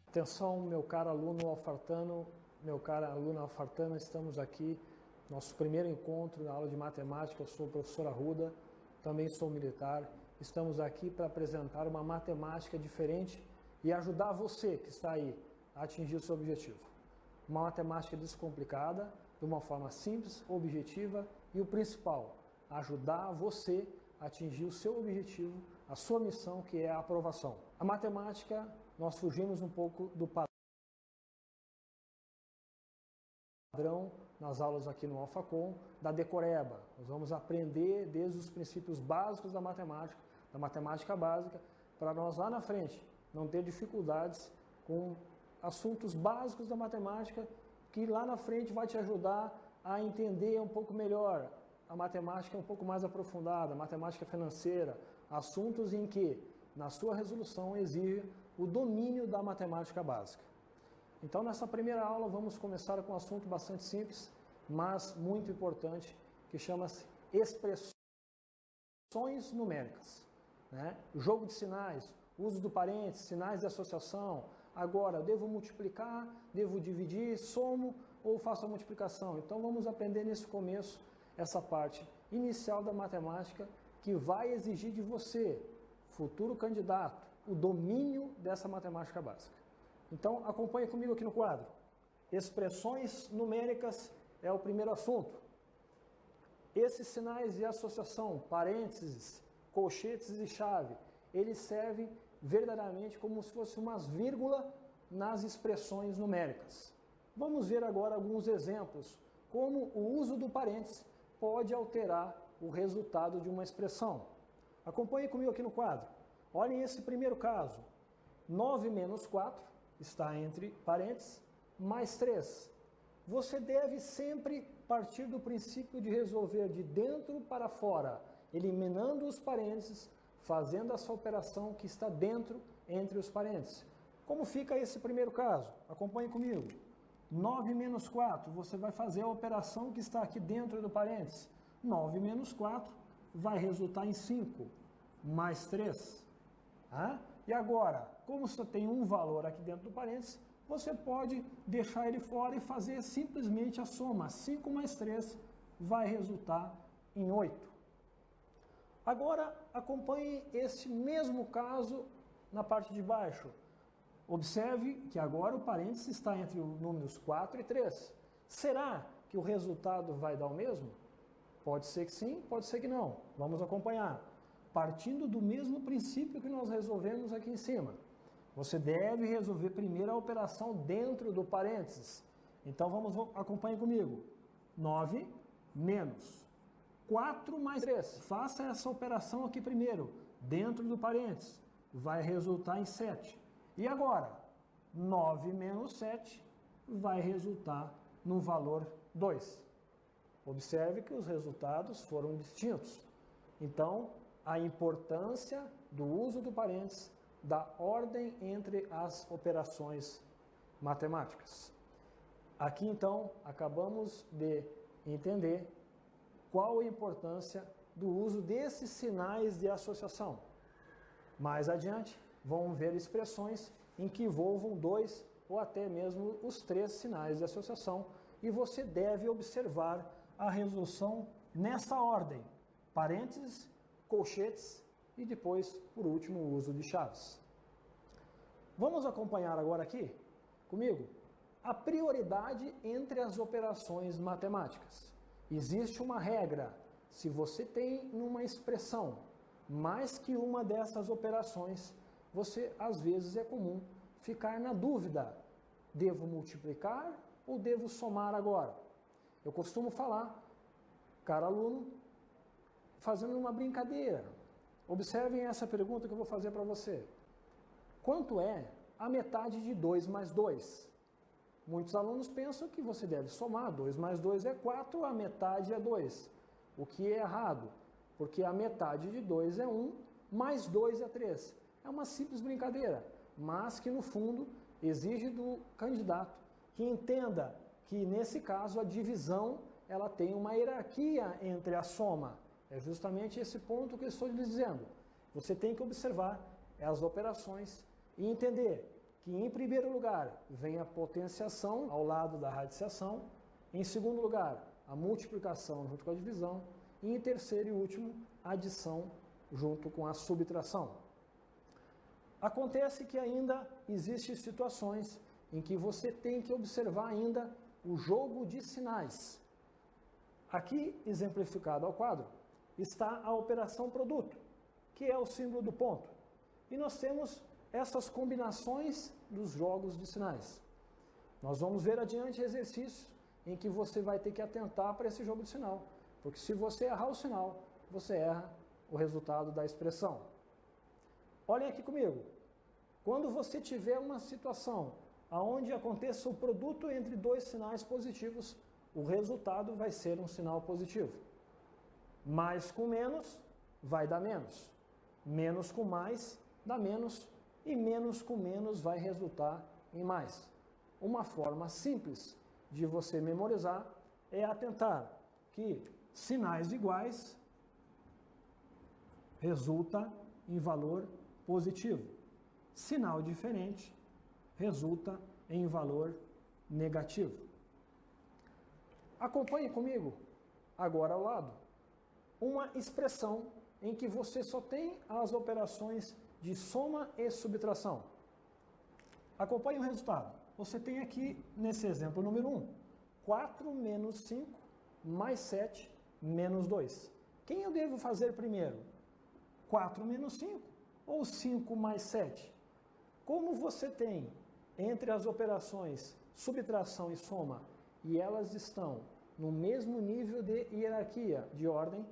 Atenção, meu caro aluno alfartano, meu caro aluna alfartana, estamos aqui, nosso primeiro encontro na aula de matemática. Eu sou o professor Arruda, também sou militar. Estamos aqui para apresentar uma matemática diferente e ajudar você que está aí a atingir o seu objetivo. Uma matemática descomplicada, de uma forma simples, objetiva e o principal, ajudar você a atingir o seu objetivo, a sua missão, que é a aprovação. A matemática, nós fugimos um pouco do padrão nas aulas aqui no Alfacom, da decoreba. Nós vamos aprender desde os princípios básicos da matemática básica, para nós lá na frente não ter dificuldades com assuntos básicos da matemática, que lá na frente vai te ajudar a entender um pouco melhor a matemática um pouco mais aprofundada, a matemática financeira, assuntos em que na sua resolução exige o domínio da matemática básica. Então, nessa primeira aula, vamos começar com um assunto bastante simples, mas muito importante, que chama-se expressões numéricas, né? Jogo de sinais, uso do parênteses, sinais de associação. Agora, devo multiplicar, devo dividir, somo ou faço a multiplicação? Então, vamos aprender nesse começo essa parte inicial da matemática, que vai exigir de você, futuro candidato, o domínio dessa matemática básica. Então, acompanhe comigo aqui no quadro. Expressões numéricas é o primeiro assunto. Esses sinais de associação, parênteses, colchetes e chave, eles servem verdadeiramente como se fossem umas vírgulas nas expressões numéricas. Vamos ver agora alguns exemplos, como o uso do parênteses pode alterar o resultado de uma expressão. Acompanhe comigo aqui no quadro. Olhem esse primeiro caso. 9 menos 4 está entre parênteses, mais 3. Você deve sempre partir do princípio de resolver de dentro para fora, eliminando os parênteses, fazendo essa operação que está dentro, entre os parênteses. Como fica esse primeiro caso? Acompanhe comigo. 9 menos 4, você vai fazer a operação que está aqui dentro do parênteses. 9 menos 4 vai resultar em 5, mais 3. E agora, como só tem um valor aqui dentro do parênteses, você pode deixar ele fora e fazer simplesmente a soma. 5 mais 3 vai resultar em 8. Agora, acompanhe esse mesmo caso na parte de baixo. Observe que agora o parênteses está entre os números 4 e 3. Será que o resultado vai dar o mesmo? Pode ser que sim, pode ser que não. Vamos acompanhar. Partindo do mesmo princípio que nós resolvemos aqui em cima. Você deve resolver primeiro a operação dentro do parênteses. Então acompanhe comigo. 9 menos 4 mais 3. Faça essa operação aqui primeiro, dentro do parênteses. Vai resultar em 7. E agora, 9 menos 7 vai resultar no valor 2. Observe que os resultados foram distintos. Então, a importância do uso do parênteses, da ordem entre as operações matemáticas. Aqui, então, acabamos de entender qual a importância do uso desses sinais de associação. Mais adiante, vão ver expressões em que envolvam 2 ou até mesmo os 3 sinais de associação, e você deve observar a resolução nessa ordem: parênteses, colchetes e depois, por último, o uso de chaves. Vamos acompanhar agora aqui comigo a prioridade entre as operações matemáticas. Existe uma regra: se você tem numa expressão mais que uma dessas operações, você, às vezes, é comum ficar na dúvida: devo multiplicar ou devo somar agora? Eu costumo falar, caro aluno, fazendo uma brincadeira. Observem essa pergunta que eu vou fazer para você. Quanto é a metade de 2 mais 2? Muitos alunos pensam que você deve somar. 2 mais 2 é 4, a metade é 2. O que é errado? Porque a metade de 2 é 1, mais 2 é 3. É uma simples brincadeira, mas que no fundo exige do candidato que entenda que nesse caso a divisão ela tem uma hierarquia entre a soma. É justamente esse ponto que eu estou lhe dizendo. Você tem que observar as operações e entender que que em primeiro lugar vem a potenciação ao lado da radiciação, em segundo lugar a multiplicação junto com a divisão e em terceiro e último a adição junto com a subtração. Acontece que ainda existem situações em que você tem que observar ainda o jogo de sinais. Aqui, exemplificado ao quadro, está a operação produto, que é o símbolo do ponto. E nós temos essas combinações dos jogos de sinais. Nós vamos ver adiante exercícios em que você vai ter que atentar para esse jogo de sinal, porque se você errar o sinal, você erra o resultado da expressão. Olhem aqui comigo. Quando você tiver uma situação onde aconteça o produto entre dois sinais positivos, o resultado vai ser um sinal positivo. Mais com menos vai dar menos. Menos com mais dá menos. E menos com menos vai resultar em mais. Uma forma simples de você memorizar é atentar que sinais iguais resulta em valor positivo. Sinal diferente resulta em valor negativo. Acompanhe comigo, agora ao lado, uma expressão em que você só tem as operações de soma e subtração. Acompanhe o resultado. Você tem aqui, nesse exemplo número 1, 4 menos 5 mais 7 menos 2. Quem eu devo fazer primeiro? 4 menos 5 ou 5 mais 7? Como você tem entre as operações subtração e soma, e elas estão no mesmo nível de hierarquia, de ordem,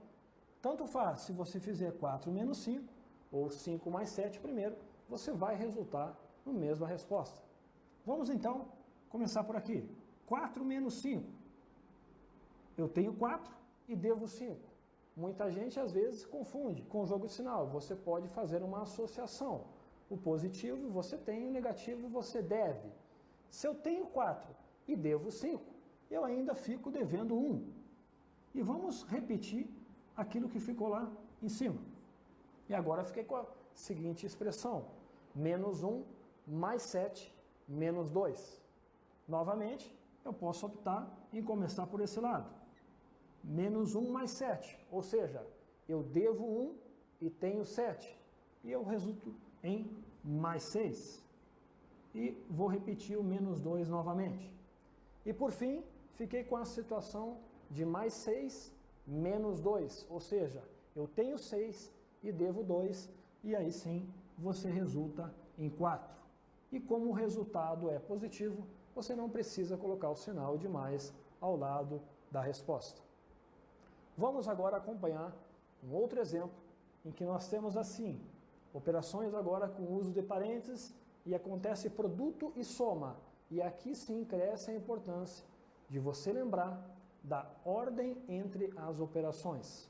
tanto faz se você fizer 4 menos 5 ou 5 mais 7 primeiro, você vai resultar na mesma resposta. Vamos então começar por aqui. 4 menos 5. Eu tenho 4 e devo 5. Muita gente às vezes confunde com o jogo de sinal. Você pode fazer uma associação. O positivo você tem, o negativo você deve. Se eu tenho 4 e devo 5, eu ainda fico devendo 1. E vamos repetir aquilo que ficou lá em cima. E agora fiquei com a seguinte expressão: menos 1 mais 7 menos 2. Novamente, eu posso optar em começar por esse lado. Menos 1 mais 7, ou seja, eu devo 1 e tenho 7. E eu resulto em mais 6. E vou repetir o menos 2 novamente. E por fim, fiquei com a situação de mais 6 menos 2, ou seja, eu tenho 6 e devo 2, e aí sim você resulta em 4. E como o resultado é positivo, você não precisa colocar o sinal de mais ao lado da resposta. Vamos agora acompanhar um outro exemplo em que nós temos assim, operações agora com uso de parênteses e acontece produto e soma. E aqui sim cresce a importância de você lembrar da ordem entre as operações.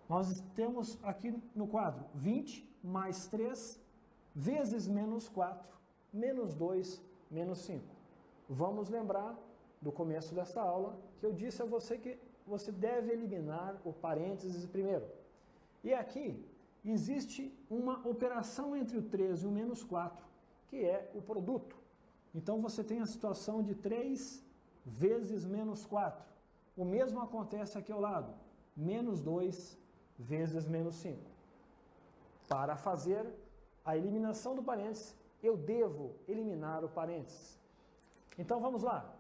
Nós temos aqui no quadro 20 mais 3 vezes menos 4, menos 2, menos 5. Vamos lembrar do começo desta aula que eu disse a você que você deve eliminar o parênteses primeiro. E aqui existe uma operação entre o 3 e o menos 4, que é o produto. Então você tem a situação de 3 vezes menos 4. O mesmo acontece aqui ao lado, menos 2 vezes menos 5. Para fazer a eliminação do parênteses, eu devo eliminar o parênteses. Então vamos lá,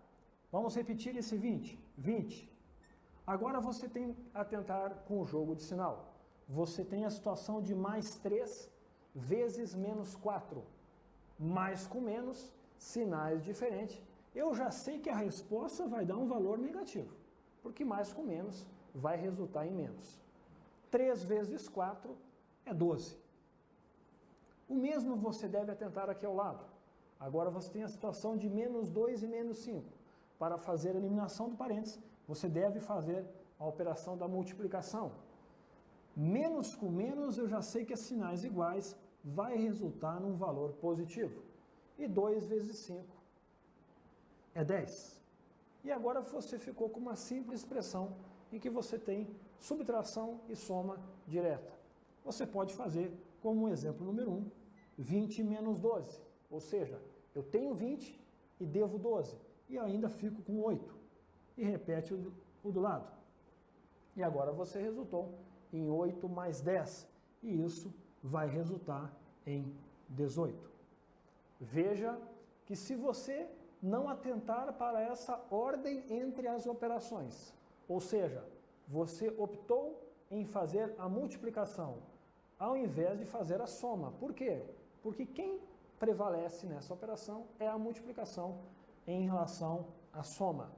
vamos repetir esse 20. 20. Agora você tem que atentar com o jogo de sinal. Você tem a situação de mais 3 vezes menos 4. Mais com menos, sinais diferentes. Eu já sei que a resposta vai dar um valor negativo, porque mais com menos vai resultar em menos. 3 vezes 4 é 12. O mesmo você deve atentar aqui ao lado. Agora você tem a situação de menos 2 e menos 5. Para fazer a eliminação do parênteses, você deve fazer a operação da multiplicação. Menos com menos, eu já sei que é sinais iguais, vai resultar num valor positivo. E 2 vezes 5 é 10. E agora você ficou com uma simples expressão em que você tem subtração e soma direta. Você pode fazer como exemplo número 1, 20 menos 12, Ou seja, eu tenho 20 e devo 12. E ainda fico com 8. E repete o do lado. E agora você resultou em 8 mais 10. E isso vai resultar em 18. Veja que se você não atentar para essa ordem entre as operações, ou seja, você optou em fazer a multiplicação ao invés de fazer a soma. Por quê? Porque quem prevalece nessa operação é a multiplicação em relação à soma.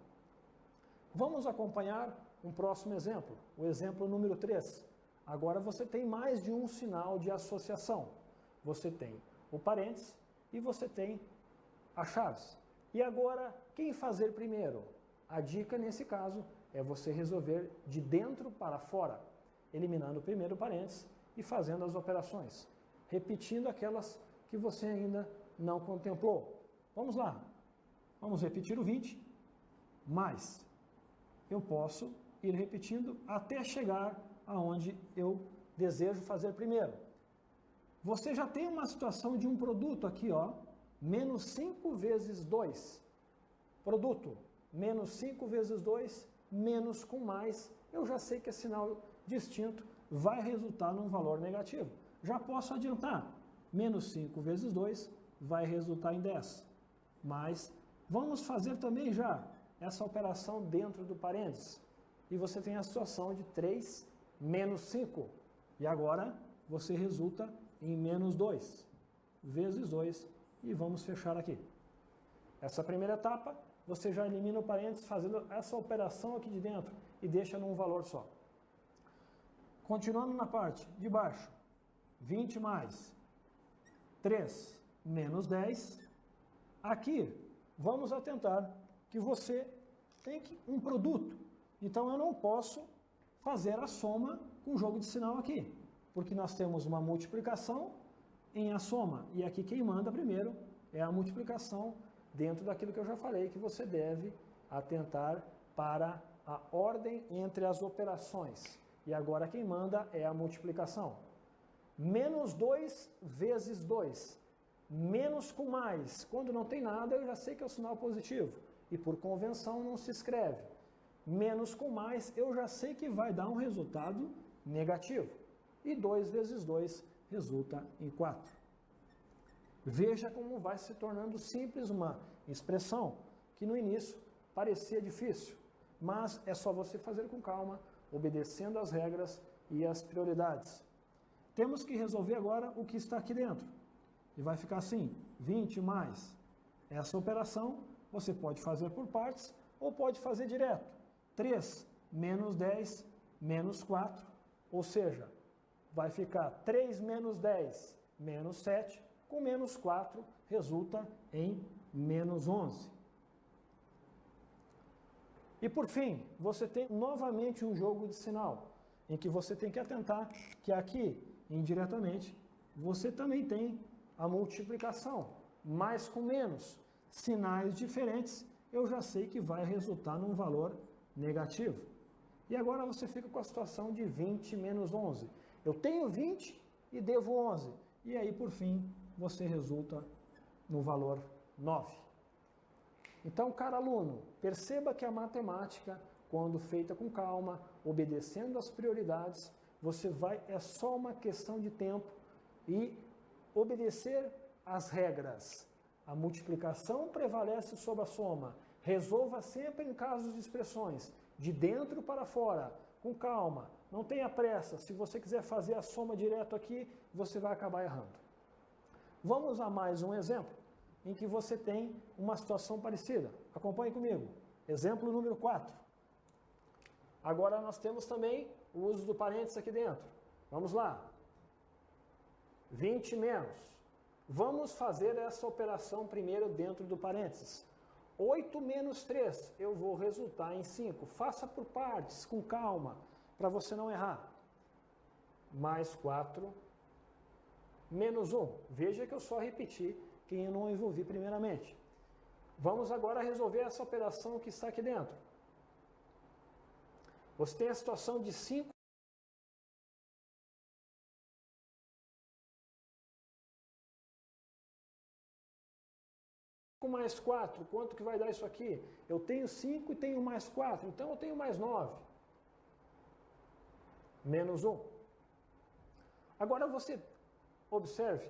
Vamos acompanhar um próximo exemplo, o exemplo número 3. Agora você tem mais de um sinal de associação. Você tem o parênteses e você tem as chaves. E agora, quem fazer primeiro? A dica nesse caso é você resolver de dentro para fora, eliminando o primeiro parênteses e fazendo as operações, repetindo aquelas que você ainda não contemplou. Vamos lá. Vamos repetir o 20, mais eu posso ir repetindo até chegar aonde eu desejo fazer primeiro. Você já tem uma situação de um produto aqui, ó, menos 5 vezes 2. Produto, menos 5 vezes 2, menos com mais. Eu já sei que é sinal distinto, vai resultar num valor negativo. Já posso adiantar. Menos 5 vezes 2 vai resultar em 10. Mas vamos fazer também já essa operação dentro do parênteses. E você tem a situação de 3 menos 5. E agora você resulta em menos 2 vezes 2. E vamos fechar aqui. Essa primeira etapa, você já elimina o parênteses fazendo essa operação aqui de dentro e deixa num valor só. Continuando na parte de baixo, 20 mais 3 menos 10. Aqui, vamos atentar que você tem um produto. Então, eu não posso fazer a soma com jogo de sinal aqui, porque nós temos uma multiplicação em a soma. E aqui quem manda primeiro é a multiplicação dentro daquilo que eu já falei, que você deve atentar para a ordem entre as operações. E agora quem manda é a multiplicação. Menos 2 vezes 2. Menos com mais. Quando não tem nada, eu já sei que é o sinal positivo. E por convenção não se escreve. Menos com mais, eu já sei que vai dar um resultado negativo. E 2 vezes 2 resulta em 4. Veja como vai se tornando simples uma expressão que no início parecia difícil. Mas é só você fazer com calma, obedecendo às regras e às prioridades. Temos que resolver agora o que está aqui dentro. E vai ficar assim, 20 mais. Essa operação você pode fazer por partes ou pode fazer direto. 3 menos 10 menos 4, ou seja, vai ficar 3 menos 10 menos 7, com menos 4 resulta em menos 11. E por fim, você tem novamente um jogo de sinal, em que você tem que atentar que aqui, indiretamente, você também tem a multiplicação, mais com menos, sinais diferentes, eu já sei que vai resultar num valor negativo. E agora você fica com a situação de 20 menos 11. Eu tenho 20 e devo 11. E aí, por fim, você resulta no valor 9. Então, caro aluno, perceba que a matemática, quando feita com calma, obedecendo às prioridades, é só uma questão de tempo e obedecer às regras. A multiplicação prevalece sobre a soma. Resolva sempre em casos de expressões, de dentro para fora, com calma. Não tenha pressa. Se você quiser fazer a soma direto aqui, você vai acabar errando. Vamos a mais um exemplo em que você tem uma situação parecida. Acompanhe comigo. Exemplo número 4. Agora nós temos também o uso do parênteses aqui dentro. Vamos lá. 20 menos. Vamos fazer essa operação primeiro dentro do parênteses. 8 menos 3, eu vou resultar em 5. Faça por partes, com calma, para você não errar. Mais 4, menos 1. Veja que eu só repeti quem eu não envolvi primeiramente. Vamos agora resolver essa operação que está aqui dentro. Você tem a situação de 5 5 mais 4, quanto que vai dar isso aqui? Eu tenho 5 e tenho mais 4, então eu tenho mais 9. Menos 1. Agora você observe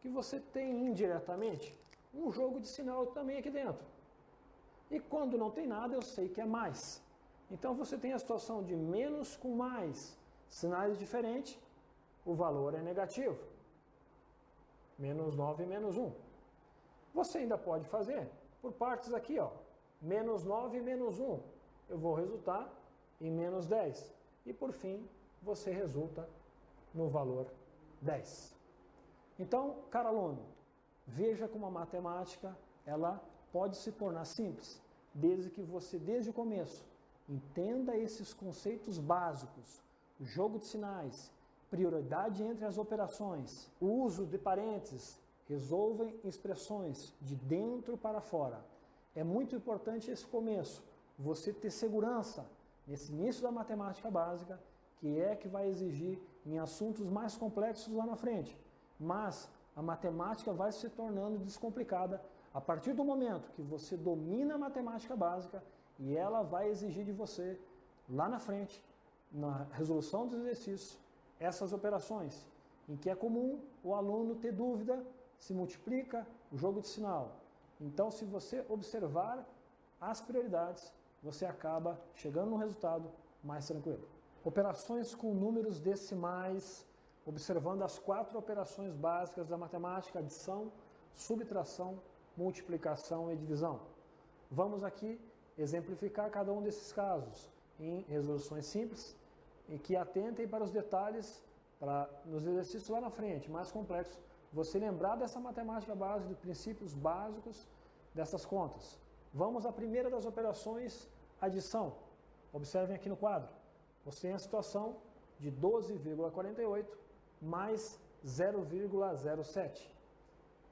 que você tem indiretamente um jogo de sinal também aqui dentro. E quando não tem nada, eu sei que é mais. Então você tem a situação de menos com mais, sinais diferentes, o valor é negativo. Menos 9 e menos 1. Você ainda pode fazer por partes aqui, ó. Menos 9 e menos 1. Eu vou resultar em menos 10. E por fim, você resulta no valor 10. Então, caro aluno, veja como a matemática ela pode se tornar simples, desde que você, desde o começo, entenda esses conceitos básicos, o jogo de sinais, prioridade entre as operações, o uso de parênteses, resolvem expressões de dentro para fora. É muito importante esse começo, você ter segurança nesse início da matemática básica, que vai exigir em assuntos mais complexos lá na frente. Mas a matemática vai se tornando descomplicada a partir do momento que você domina a matemática básica e ela vai exigir de você, lá na frente, na resolução dos exercícios, essas operações, em que é comum o aluno ter dúvida se multiplica o jogo de sinal. Então, se você observar as prioridades, você acaba chegando num resultado mais tranquilo. Operações com números decimais, observando as 4 operações básicas da matemática: adição, subtração, multiplicação e divisão. Vamos aqui exemplificar cada um desses casos em resoluções simples e que atentem para os detalhes, para nos exercícios lá na frente, mais complexos, você lembrar dessa matemática básica, dos princípios básicos dessas contas. Vamos à primeira das operações, adição. Observem aqui no quadro. Você tem a situação de 12,48 mais 0,07.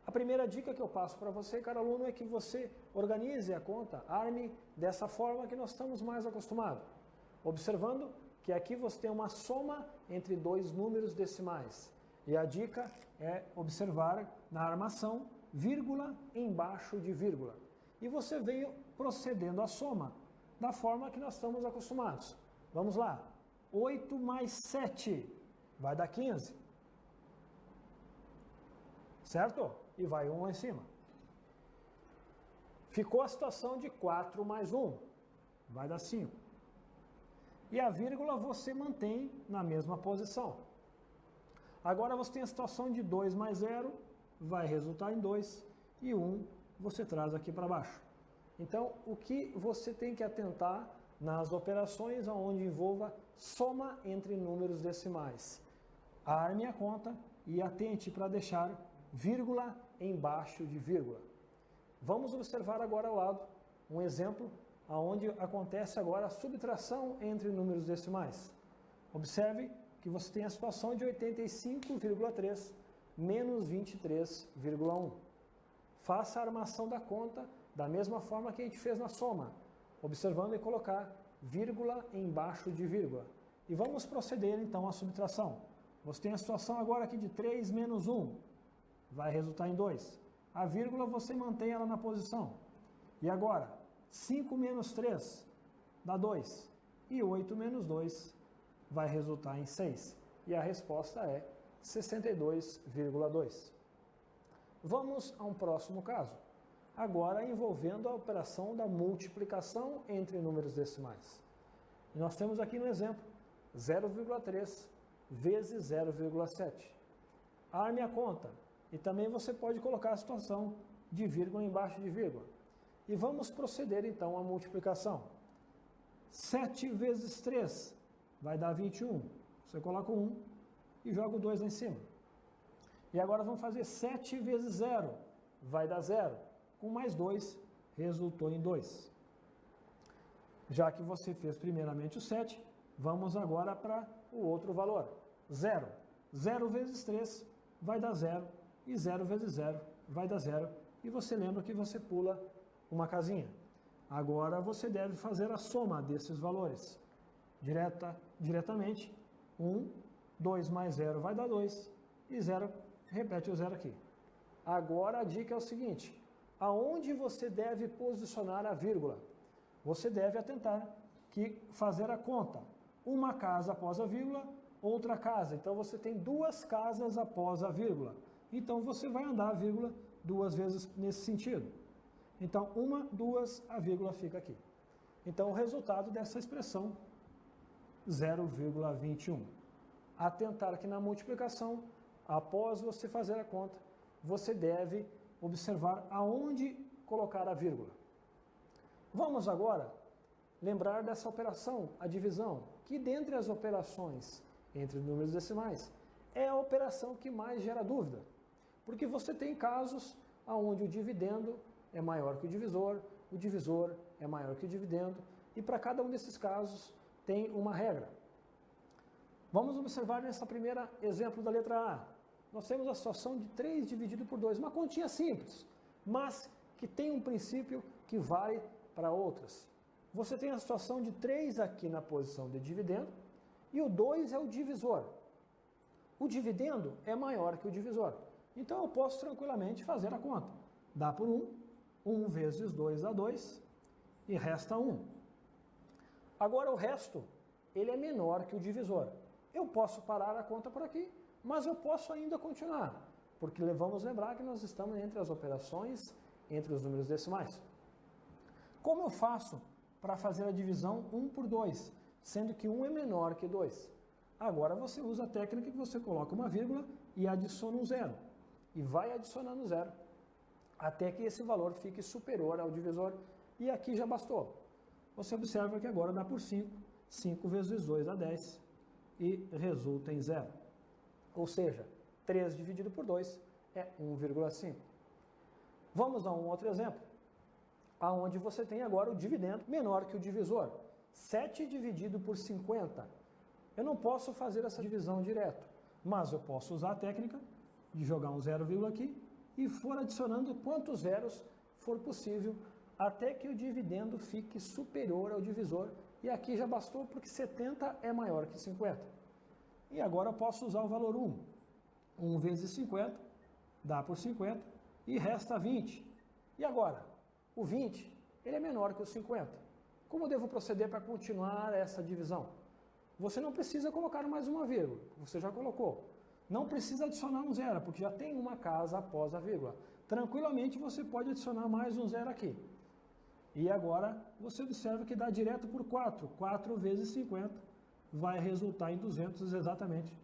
A primeira dica que eu passo para você, caro aluno, é que você organize a conta, arme dessa forma que nós estamos mais acostumados. Observando que aqui você tem uma soma entre 2 números decimais. E a dica é observar na armação vírgula embaixo de vírgula. E você veio procedendo a soma da forma que nós estamos acostumados. Vamos lá. 8 mais 7 vai dar 15. Certo? E vai 1 lá em cima. Ficou a situação de 4 mais 1. Vai dar 5. E a vírgula você mantém na mesma posição. Agora você tem a situação de 2 mais 0, vai resultar em 2. E 1 você traz aqui para baixo. Então, o que você tem que atentar nas operações onde envolva soma entre números decimais? Arme a conta e atente para deixar vírgula embaixo de vírgula. Vamos observar agora ao lado um exemplo onde acontece agora a subtração entre números decimais. Observe que você tem a situação de 85,3 menos 23,1. Faça a armação da conta da mesma forma que a gente fez na soma, observando e colocar vírgula embaixo de vírgula. E vamos proceder então à subtração. Você tem a situação agora aqui de 3 menos 1, vai resultar em 2. A vírgula você mantém ela na posição. E agora, 5 menos 3 dá 2. E 8 menos 2 vai resultar em 6. E a resposta é 62,2. Vamos a um próximo caso. Agora envolvendo a operação da multiplicação entre números decimais. E nós temos aqui no exemplo 0,3 vezes 0,7. Arme a conta. E também você pode colocar a situação de vírgula embaixo de vírgula. E vamos proceder então à multiplicação. 7 vezes 3 vai dar 21. Você coloca o 1 e joga o 2 lá em cima. E agora vamos fazer 7 vezes 0. Vai dar 0. Com mais 2, resultou em 2. Já que você fez primeiramente o 7, vamos agora para o outro valor. 0. 0 vezes 3 vai dar 0. E 0 vezes 0 vai dar 0. E você lembra que você pula uma casinha. Agora você deve fazer a soma desses valores. Diretamente, 1, 2 mais 0 vai dar 2. E 0, repete o 0 aqui. Agora a dica é o seguinte. Aonde você deve posicionar a vírgula? Você deve atentar que fazer a conta. Uma casa após a vírgula, outra casa. Então você tem duas casas após a vírgula. Então você vai andar a vírgula duas vezes nesse sentido. Então, uma, duas, a vírgula fica aqui. Então, o resultado dessa expressão, 0,21. Atentar que na multiplicação, após você fazer a conta, você deve observar aonde colocar a vírgula. Vamos agora lembrar dessa operação, a divisão, que dentre as operações entre números decimais, é a operação que mais gera dúvida. Porque você tem casos onde o dividendo é maior que o divisor é maior que o dividendo, e para cada um desses casos tem uma regra. Vamos observar nessa primeira exemplo da letra A. Nós temos a situação de 3 dividido por 2, uma continha simples, mas que tem um princípio que vale para outras. Você tem a situação de 3 aqui na posição de dividendo, e o 2 é o divisor. O dividendo é maior que o divisor. Então eu posso tranquilamente fazer a conta. Dá por 1 vezes 2 dá 2, e resta 1. Agora o resto, ele é menor que o divisor. Eu posso parar a conta por aqui, mas eu posso ainda continuar, porque vamos lembrar que nós estamos entre as operações, entre os números decimais. Como eu faço para fazer a divisão 1 por 2, sendo que 1 é menor que 2? Agora você usa a técnica que você coloca uma vírgula e adiciona um zero. E vai adicionando zero, até que esse valor fique superior ao divisor, e aqui já bastou. Você observa que agora dá por 5, 5 vezes 2 dá 10, e resulta em zero. Ou seja, 3 dividido por 2 é 1,5. Vamos a um outro exemplo, aonde você tem agora o dividendo menor que o divisor. 7 dividido por 50. Eu não posso fazer essa divisão direto, mas eu posso usar a técnica de jogar um zero aqui e for adicionando quantos zeros for possível até que o dividendo fique superior ao divisor. E aqui já bastou porque 70 é maior que 50. E agora eu posso usar o valor 1. 1 vezes 50 dá por 50 e resta 20. E agora? O 20 ele é menor que o 50. Como eu devo proceder para continuar essa divisão? Você não precisa colocar mais uma vírgula, você já colocou. Não precisa adicionar um zero, porque já tem uma casa após a vírgula. Tranquilamente você pode adicionar mais um zero aqui. E agora você observa que dá direto por 4. 4 vezes 50 vai resultar em 200 exatamente.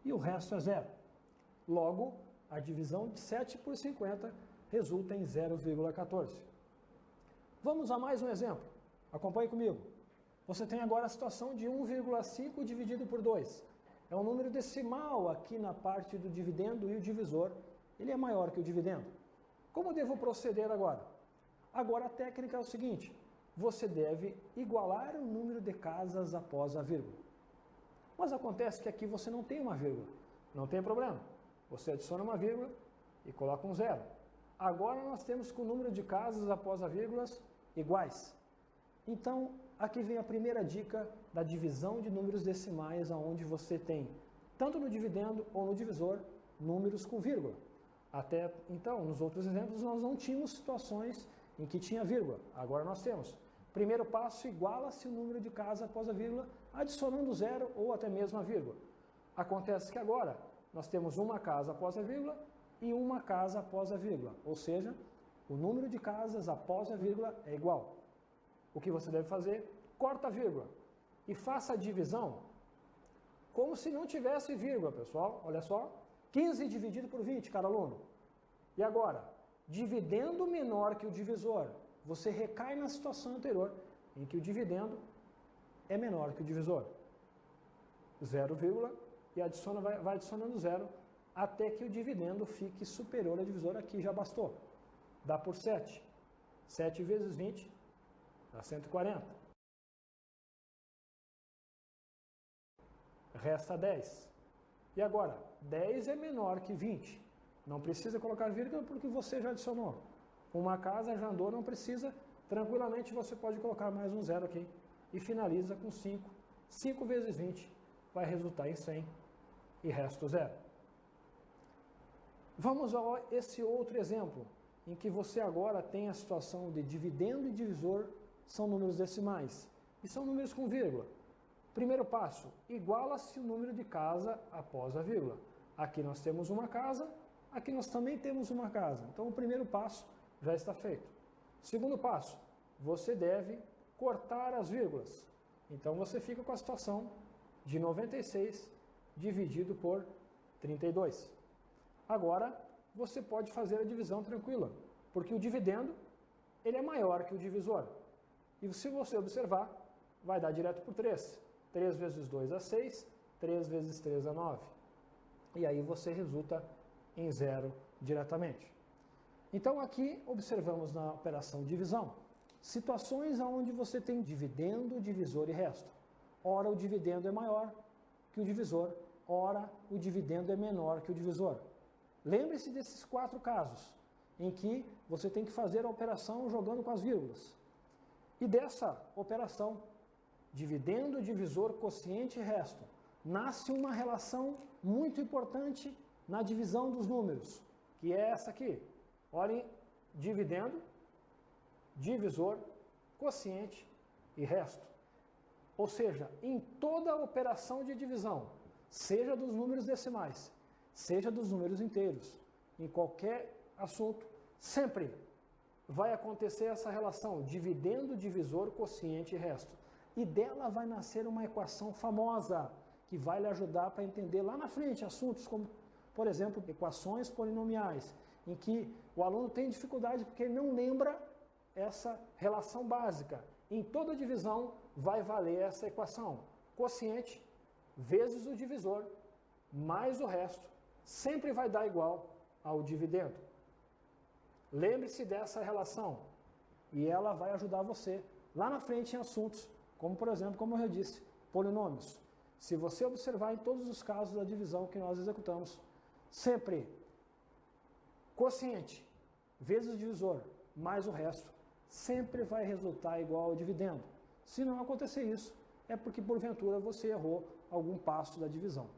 E o resto é zero. Logo, a divisão de 7 por 50 resulta em 0,14. Vamos a mais um exemplo. Acompanhe comigo. Você tem agora a situação de 1,5 dividido por 2. É um número decimal aqui na parte do dividendo e o divisor, ele é maior que o dividendo. Como devo proceder agora? Agora a técnica é o seguinte, você deve igualar o número de casas após a vírgula. Mas acontece que aqui você não tem uma vírgula. Não tem problema. Você adiciona uma vírgula e coloca um zero. Agora nós temos que o número de casas após as vírgulas iguais. Então, aqui vem a primeira dica da divisão de números decimais, onde você tem, tanto no dividendo ou no divisor, números com vírgula. Até então, nos outros exemplos, nós não tínhamos situações em que tinha vírgula. Agora nós temos. Primeiro passo, iguala-se o número de casas após a vírgula, adicionando zero ou até mesmo a vírgula. Acontece que agora nós temos uma casa após a vírgula e uma casa após a vírgula. Ou seja, o número de casas após a vírgula é igual. O que você deve fazer? Corta a vírgula e faça a divisão como se não tivesse vírgula, pessoal. Olha só, 15 dividido por 20, cada aluno. E agora, dividendo menor que o divisor, você recai na situação anterior, em que o dividendo é menor que o divisor. 0, e vai adicionando zero até que o dividendo fique superior ao divisor. Aqui já bastou. Dá por 7. 7 vezes 20 dá 140. Resta 10. E agora, 10 é menor que 20. Não precisa colocar vírgula porque você já adicionou. Uma casa já andou, não precisa. Tranquilamente você pode colocar mais um zero aqui. E finaliza com 5. 5 vezes 20 vai resultar em 100. E resta zero. Vamos a esse outro exemplo, em que você agora tem a situação de dividendo e divisor são números decimais e são números com vírgula. Primeiro passo, iguala-se o número de casa após a vírgula. Aqui nós temos uma casa, aqui nós também temos uma casa. Então o primeiro passo já está feito. Segundo passo, você deve cortar as vírgulas. Então você fica com a situação de 96 dividido por 32. Agora você pode fazer a divisão tranquila, porque o dividendo ele é maior que o divisor. E se você observar, vai dar direto por 3. 3 vezes 2 é 6, 3 vezes 3 é 9. E aí você resulta em 0 diretamente. Então aqui observamos na operação divisão situações onde você tem dividendo, divisor e resto. Ora o dividendo é maior que o divisor, ora o dividendo é menor que o divisor. Lembre-se desses 4 casos em que você tem que fazer a operação jogando com as vírgulas. E dessa operação, dividendo, divisor, quociente e resto, nasce uma relação muito importante na divisão dos números, que é essa aqui. Olhem, dividendo, divisor, quociente e resto. Ou seja, em toda operação de divisão, seja dos números decimais, seja dos números inteiros, em qualquer assunto, sempre vai acontecer essa relação dividendo, divisor, quociente e resto. E dela vai nascer uma equação famosa, que vai lhe ajudar para entender lá na frente assuntos como, por exemplo, equações polinomiais, em que o aluno tem dificuldade porque ele não lembra essa relação básica. Em toda divisão vai valer essa equação. Quociente vezes o divisor mais o resto sempre vai dar igual ao dividendo. Lembre-se dessa relação e ela vai ajudar você lá na frente em assuntos, como por exemplo, como eu já disse, polinômios. Se você observar em todos os casos da divisão que nós executamos, sempre quociente vezes o divisor mais o resto sempre vai resultar igual ao dividendo. Se não acontecer isso, é porque porventura você errou algum passo da divisão.